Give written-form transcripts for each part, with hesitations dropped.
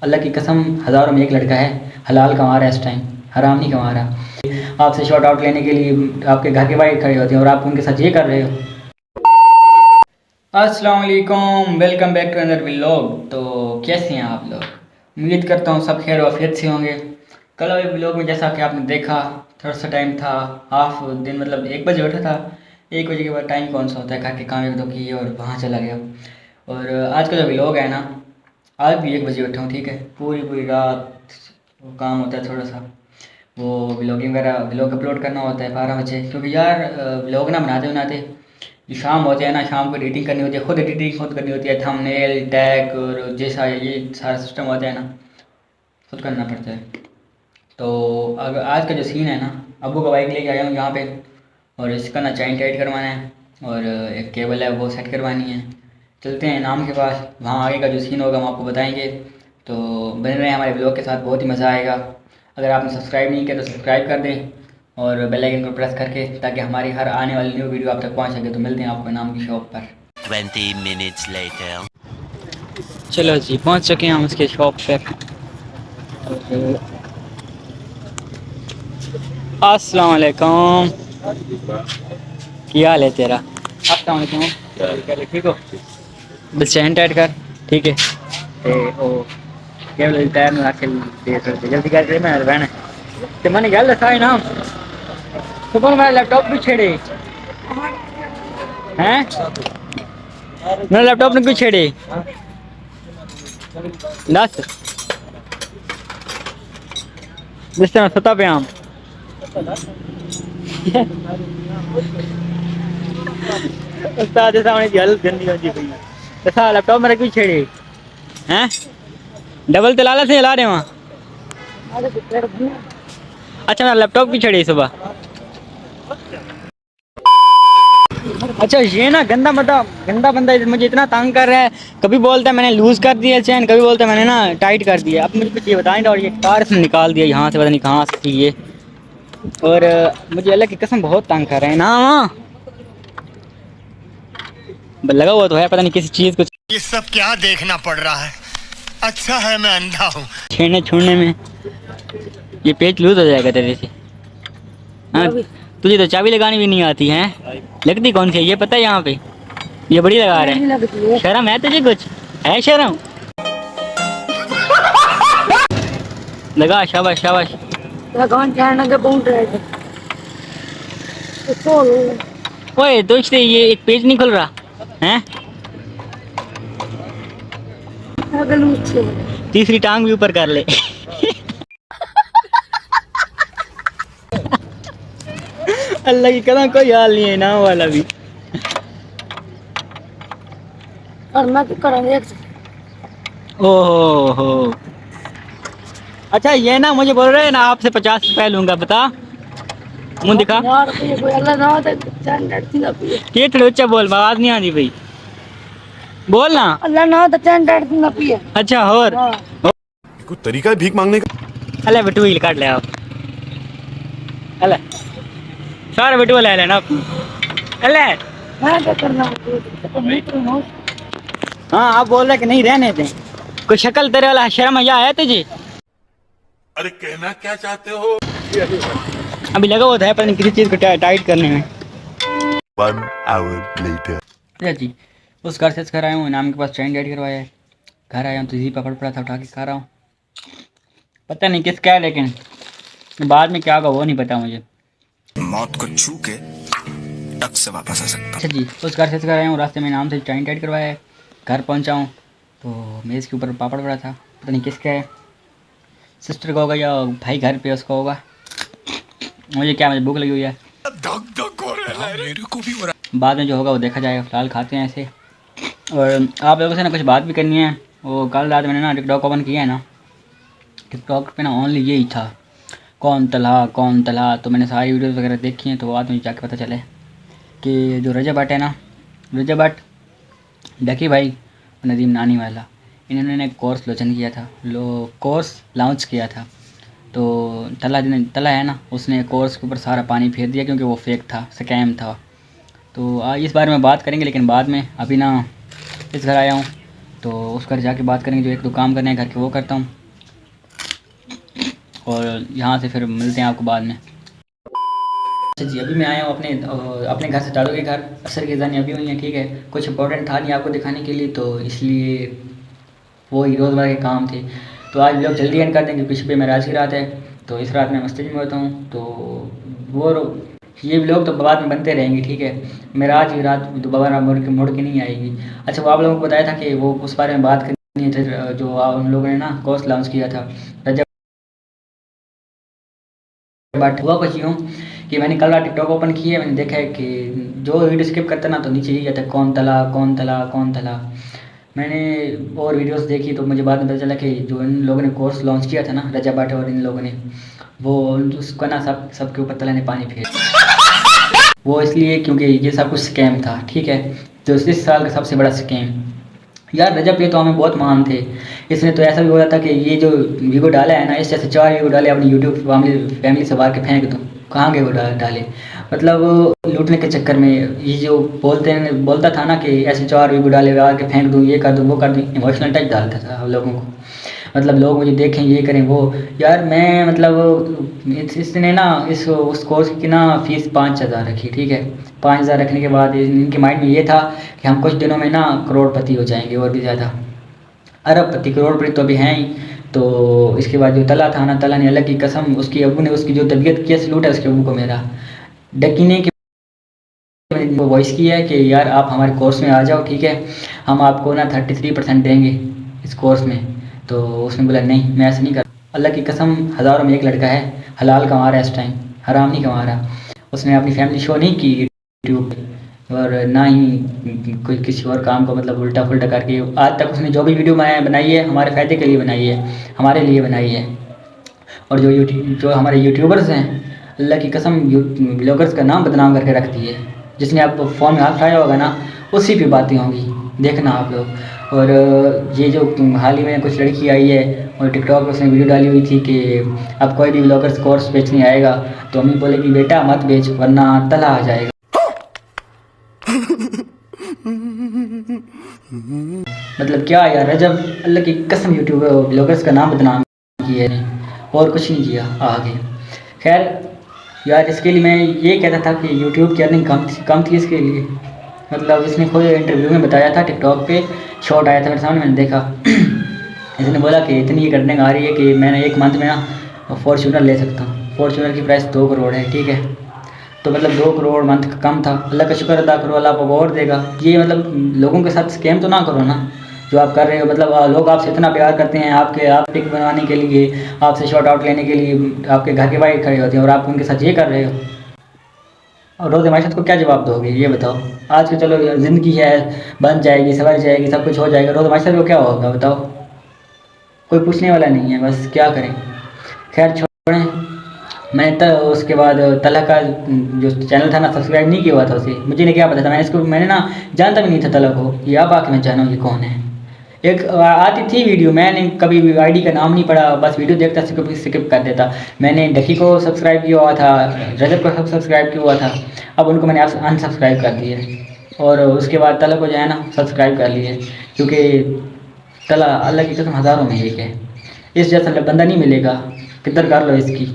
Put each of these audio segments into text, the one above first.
अल्लाह की कसम, हज़ारों में एक लड़का है, हलाल कमा रहा है इस टाइम, हराम नहीं कमा रहा। आपसे शॉर्ट आउट लेने के लिए आपके घर के बाहर खड़े होते हैं और आप उनके साथ ये कर रहे हो। अस्सलाम वालेकुम, welcome back to another vlog. तो कैसे हैं आप लोग? उम्मीद करता हूँ सब खैर वाफियत से होंगे। कल वाले व्लॉग में जैसा कि आपने देखा, थोड़ा सा टाइम था, हाफ दिन, मतलब 1 बजे उठा था। 1 बजे के बाद टाइम कौन सा होता है, घर के काम एक दो किए और वहाँ चला गया। और आज का जो व्लॉग है ना, आज भी 1 बजे उठा हूँ, ठीक है। पूरी पूरी रात वो काम होता है, थोड़ा सा वो व्लॉगिंग वगैरह, व्लॉग अपलोड करना होता है 12 बजे, क्योंकि यार व्लॉग ना बनाते बनाते जो शाम होती है ना, शाम को एडिटिंग करनी होती है, खुद एडिटिंग खुद करनी होती है, थंबनेल टैग और जैसा ये सारा सिस्टम होता है ना, खुद करना पड़ता है। तो अगर आज का जो सीन है ना, अबू का बाइक लेके आया हूँ यहाँ पे, और इसका ना चैन टाइट करवाना है और एक केबल है वो सेट करवानी है। चलते हैं नाम के पास, वहाँ आगे का जो सीन होगा हम आपको बताएंगे। तो बने रहें हमारे ब्लॉग के साथ, बहुत ही मज़ा आएगा। अगर आपने सब्सक्राइब नहीं किया तो सब्सक्राइब कर दें और बेल आइकन को प्रेस करके, ताकि हमारी हर आने वाली न्यू वीडियो आप तक पहुँच सके। तो मिलते हैं आपको नाम की शॉप पर 20 minutes later. चलो जी, पहुँच चुके हैं हम उसके शॉप पर। अस्सलाम वालेकुम, क्या हाल है तेरा? अस्सलाम वालेकुम, ठीक हो? बस चैन टाइट कर, ठीक है। ते ओ केवल टायर में आके दे सकते, जल्दी कर दे। मैं रहना ते मैंने गल दसा ना, सुबह मेरा लैपटॉप भी छेड़े हैं, मेरा लैपटॉप ने क्यों छेड़े? दस जिस तरह सता पे आम उस्ताद के सामने हालत गंदी होती पई। दसा लैपटॉप मेरा क्यों छेड़े हैं? डबल तलाला से हिला रहे वहाँ। अच्छा, मेरा लैपटॉप क्यों छेड़े सुबह? अच्छा, ये ना गंदा बंदा मुझे इतना तंग कर रहा है। कभी बोलता है मैंने लूज कर दिया चैन, कभी बोलता है मैंने ना टाइट कर दिया। अब मुझे कुछ ये बताएं। और ये कार से निकाल दिया यहाँ से, पता नहीं कहाँ से थी ये। और मुझे अल्लाह की कसम बहुत तंग कर रहे हैं ना वहाँ। लगा हुआ तो है, पता नहीं किसी चीज़ को ये सब क्या देखना पड़ रहा है। अच्छा है मैं अंधा हूँ। छेड़ने छोड़ने में। ये पेच लूज हो जाएगा तेरे से। हाँ, तुझे तो चाबी लगानी भी नहीं आती है। लगती कौन सी है ये पता है? यहाँ पे ये बड़ी लगा रहे हैं। शर्म है तुझे? कुछ है शर्म? लगा, शाबाश शाबाश। ओए दोस्त, ये एक पेज नहीं खुल रहा है। तीसरी टांग भी ऊपर कर ले। अल्लाह की कसम कोई हाल नहीं है ना वाला भी। और मैं तो कर ओहो हो। अच्छा, ये ना मुझे बोल रहे हैं ना आपसे 50 रुपए लूंगा, बता। मुंह दिखा। ये थोड़ा ऊंचा बोल, आवाज नहीं आ रही भाई, बोल ना। अल्लाह ना तो चैन टाइट ना पिए। अच्छा, और कुछ तरीका है भीख मांगने का? अले बटू ही काट ले आप। अले सारे बटू ले लेना आप। अले मैं क्या करना? हाँ, आप बोल रहे कि नहीं रहने दें। कोई शक्ल तेरे वाला शर्म या है तुझे? अरे कहना क्या चाहते हो? अभी लगा हुआ था, पता नहीं किसी चीज को टाइट करने में। 1 hour later. अच्छा जी, उस घर से घर आया हूँ, नाम के पास चैन टाइट करवाया है। घर आया हूँ तो जी पकड़ पड़ा था, उठा के खा रहा हूँ। पता नहीं किसका है, लेकिन बाद में क्या होगा वो नहीं पता मुझे। मौत को छू के टक से वापस आ सकता। अच्छा जी, उस घर से घर आया हूँ, रास्ते में नाम से चैन टाइट करवाया है। घर पहुँचा हूँ तो मेज़ के ऊपर पापड़ पड़ा था, पता नहीं किसका है, सिस्टर का होगा या भाई घर पे उसका होगा, मुझे क्या, मुझे भूख लगी हुई है। मेरे को भी हो रहा। बाद में जो होगा वो देखा जाएगा, फिलहाल खाते हैं ऐसे। और आप लोगों से ना कुछ बात भी करनी है। वो कल रात मैंने ना टिकटॉक ओपन किया है ना, टिकटॉक पे ना ओनली यही था, कौन तला। तो मैंने सारी वीडियोस वगैरह देखी हैं, तो बाद में जाके पता चले कि जो रजब भट्ट है ना, रजब भट्ट, डकी भाई और नदीम नानी वाला, इन्होंने एक कोर्स लॉन्च किया था। तो तला है ना, उसने कोर्स के ऊपर सारा पानी फेर दिया, क्योंकि वो फेक था, स्कैम था। तो इस बारे में बात करेंगे, लेकिन बाद में। अभी ना इस घर आया हूँ तो उस घर जाके बात करेंगे। जो एक दो काम करने हैं घर के वो करता हूँ, और यहाँ से फिर मिलते हैं आपको बाद में। अच्छा जी, अभी मैं आया हूँ अपने घर से दादू के घर। असर की अज़ान अभी हुई है, ठीक है। कुछ इंपॉर्टेंट था नहीं आपको दिखाने के लिए, तो इसलिए वो ही रोज़मर्रा के काम थे। तो आज लोग जल्दी एंड कर देंगे, पीछे पे मेराज की रात है, तो इस रात मैं मस्जिद में होता हूँ। तो वो ये लोग तो बाद में बनते रहेंगे, ठीक है। मेराज की रात दोबारा मुड़ के नहीं आएगी। अच्छा, वो आप लोगों को बताया था कि वो उस बारे में बात करनी है जो उन लोगों ने ना कोर्स लॉन्च किया था रजब। बट हुआ कुछ यूँ कि मैंने कल रात टिकटॉक ओपन किया, मैंने देखा है कि जो वीडियो स्किप करता ना तो नीचे ही आता कौन तला कौन तला कौन तला। मैंने और वीडियोस देखी तो मुझे बाद में पता चला कि जो इन लोगों ने कोर्स लॉन्च किया था ना, रजा भाट और इन लोगों ने, वो उसको ना सबके ऊपर तला ने पानी फेर वो इसलिए क्योंकि ये सब कुछ स्कैम था, ठीक है। तो इस साल का सबसे बड़ा स्कैम यार, रजब पे तो हमें बहुत मान थे। इसने तो ऐसा भी बोला था कि ये जो वीडियो डाला है ना, इस जैसे 4 वीडियो डाले अपनी यूट्यूब फैमिली से बाहर के फेंक दूँ। कहाँ गए वो डाले, मतलब लूटने के चक्कर में। ये जो बोलता था ना कि ऐसे 4 वीडियो डाले बाहर के फेंक दूँ, ये कर दूँ वो कर दूँ, इमोशनल टच डालता था हम लोगों को। मतलब लोग मुझे देखें ये करें वो। यार मैं मतलब इसने ना उस कोर्स की ना फ़ीस 5,000 रखी, ठीक है। 5,000 रखने के बाद इनके माइंड में ये था कि हम कुछ दिनों में ना करोड़पति हो जाएंगे, और भी ज़्यादा अरबपति, करोड़पति तो अभी हैं ही। तो इसके बाद जो तला था ना, तला ने अलग की कसम, उसकी अबू ने उसकी जो तबीयत केस लूटा उसके अबू को मेरा डकीने के वो वॉइस की है कि यार आप हमारे कोर्स में आ जाओ, ठीक है। हम आपको ना 33% देंगे इस कोर्स में। तो उसने बोला नहीं, मैं ऐसा नहीं कर। अल्लाह की कसम, हज़ारों में एक लड़का है, हलाल कमा रहा है इस टाइम, हराम नहीं कमा रहा। उसने अपनी फैमिली शो नहीं की यूट्यूब पे, और ना ही कोई किसी और काम को मतलब उल्टा फुल्टा करके। आज तक उसने जो भी वीडियो बनाई है हमारे फ़ायदे के लिए बनाई है, हमारे लिए बनाई है। और जो हमारे यूट्यूबर्स हैं, अल्लाह की कसम ब्लॉगर्स का नाम बदनाम करके रख दिए। जिसने आप फ़ोन में हाथ उठाया होगा ना, उसी पे बातें होंगी, देखना आप लोग। और ये जो हाल ही में कुछ लड़की आई है और टिकटॉक पर उसने वीडियो डाली हुई थी कि अब कोई भी ब्लॉगर्स कोर्स बेचने आएगा तो अम्मी बोलेगी बेटा मत बेच वरना तला आ जाएगा। मतलब क्या यार, रजब अल्लाह की कसम यूट्यूब ब्लॉगर्स का नाम बदनाम किया है और कुछ नहीं किया आगे। खैर यार, इसके लिए मैं ये कहता था कि यूट्यूब की अर्निंग कम थी इसके लिए। मतलब इसने खुद इंटरव्यू में बताया था, टिकटॉक पे शॉर्ट आया था मेरे सामने, मैंने देखा। इसने बोला कि इतनी अर्निंग आ रही है कि मैंने एक मंथ में ना फॉर्चूनर ले सकता हूँ। फॉर्चूनर की प्राइस 2 करोड़ है, ठीक है। तो मतलब 2 करोड़ मंथ का कम था। अल्लाह का शुक्र अदा करो, अल्लाह आपको और देगा। ये मतलब लोगों के साथ स्कैम तो ना करो ना जो आप कर रहे हो। मतलब लोग आपसे इतना प्यार करते हैं, आप पिक बनवाने के लिए, आपसे शॉर्ट आउट लेने के लिए आपके घर के बाहर खड़े होते हैं, और आप उनके साथ ये कर रहे हो। और रोज़ माशत को क्या जवाब दोगे ये बताओ। आज के चलो ज़िंदगी है, बन जाएगी, संवर जाएगी, सब कुछ हो जाएगा। रोज़ माशत को क्या होगा बताओ, कोई पूछने वाला नहीं है, बस क्या करें। खैर छोड़ें। मैंने उसके बाद तला का जो चैनल था ना, सब्सक्राइब नहीं किया हुआ था उसे। मुझे नहीं क्या पता था, मैंने ना जानता भी नहीं था तला को। ये अब आके मैं जाना ये कौन है। एक आती थी वीडियो, मैंने कभी आईडी का नाम नहीं पढ़ा, बस वीडियो देखता स्किप कर देता। मैंने डकी को सब्सक्राइब किया हुआ था, रजब को सब्सक्राइब किया हुआ था, अब उनको मैंने अनसब्सक्राइब कर दिया। और उसके बाद तला को जो है ना सब्सक्राइब कर लिए, क्योंकि तला अल्लाह की कसम हज़ारों में एक है, इस जैसा बंदा नहीं मिलेगा। किधर कर लो इसकी।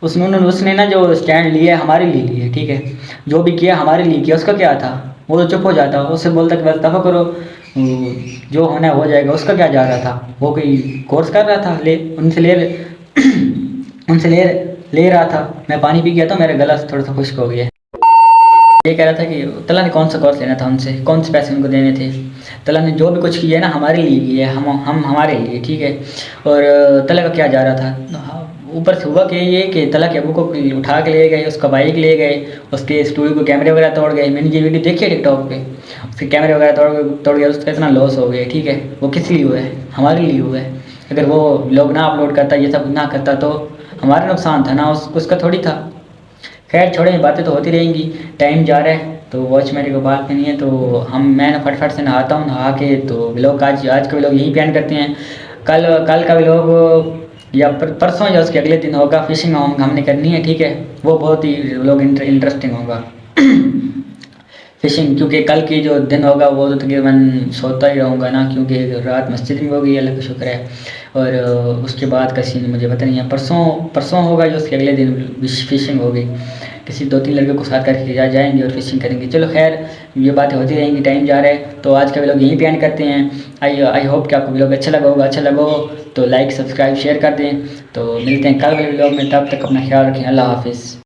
उसने ना जो स्टैंड लिया है हमारे लिए लिए, ठीक है। जो भी किया हमारे लिए किया। उसका क्या था, वो तो चुप हो जाता, उससे बोलता कि बस दफ़ा करो, जो होना है हो जाएगा। उसका क्या जा रहा था, वो कोई कोर्स कर रहा था, उनसे ले रहा था। मैं पानी पी गया था, मेरा गला थोड़ा सा खुश्क हो गया। ये कह रहा था कि तला ने कौन सा कोर्स लेना था उनसे, कौन से पैसे उनको देने थे। तला ने जो भी कुछ किया है ना हमारे लिए किया है, हम हमारे लिए, ठीक है। और तला का क्या जा रहा था। ऊपर से हुआ कि तला के अबू को उठा के ले गए, उसका बाइक ले गए, उसके स्टूडियो को कैमरे वगैरह तोड़ गए। मैंने ये वीडियो देखी है टिकटॉक पे। उसके कैमरे वगैरह तोड़ गया, उसका इतना लॉस हो गया, ठीक है। वो किस लिए हुआ है, हमारे लिए हुआ है। अगर वो लोग ना अपलोड करता, ये सब ना करता तो हमारा नुकसान था ना, उसका थोड़ी था। खैर छोड़ें, बातें तो होती रहेंगी। टाइम जा रहा है तो वॉच मेरे को बात नहीं है, तो मैं ना फटफट से नहाता हूँ। नहा के तो व्लॉग आज का व्लॉग यहीं पे एंड करते हैं। कल का व्लॉग या परसों या उसके अगले दिन होगा, फिशिंग हमने करनी है, ठीक है। वो बहुत ही व्लॉग इंटरेस्टिंग होगा। फ़िशिंग, क्योंकि कल की जो दिन होगा वो तो तकरीबन सोता ही रहूँगा ना, क्योंकि रात मस्जिद में होगी, अल्लाह का शुक्र है। और उसके बाद का सीन मुझे पता नहीं है, परसों होगा या उसके अगले दिन फ़िशिंग होगी। किसी 2-3 लड़के को साथ करके जाएंगे और फ़िशिंग करेंगे। चलो खैर, ये बातें होती रहेंगी, टाइम जा रहा है, तो आज का व्लॉग यहीं पे एंड करते हैं। आई होप कि आपको व्लॉग अच्छा लगा होगा। अच्छा लगा हो तो लाइक, सब्सक्राइब, शेयर कर दें। तो मिलते हैं कल वाले व्लॉग में, तब तक अपना ख्याल रखें। अल्लाह हाफिज़।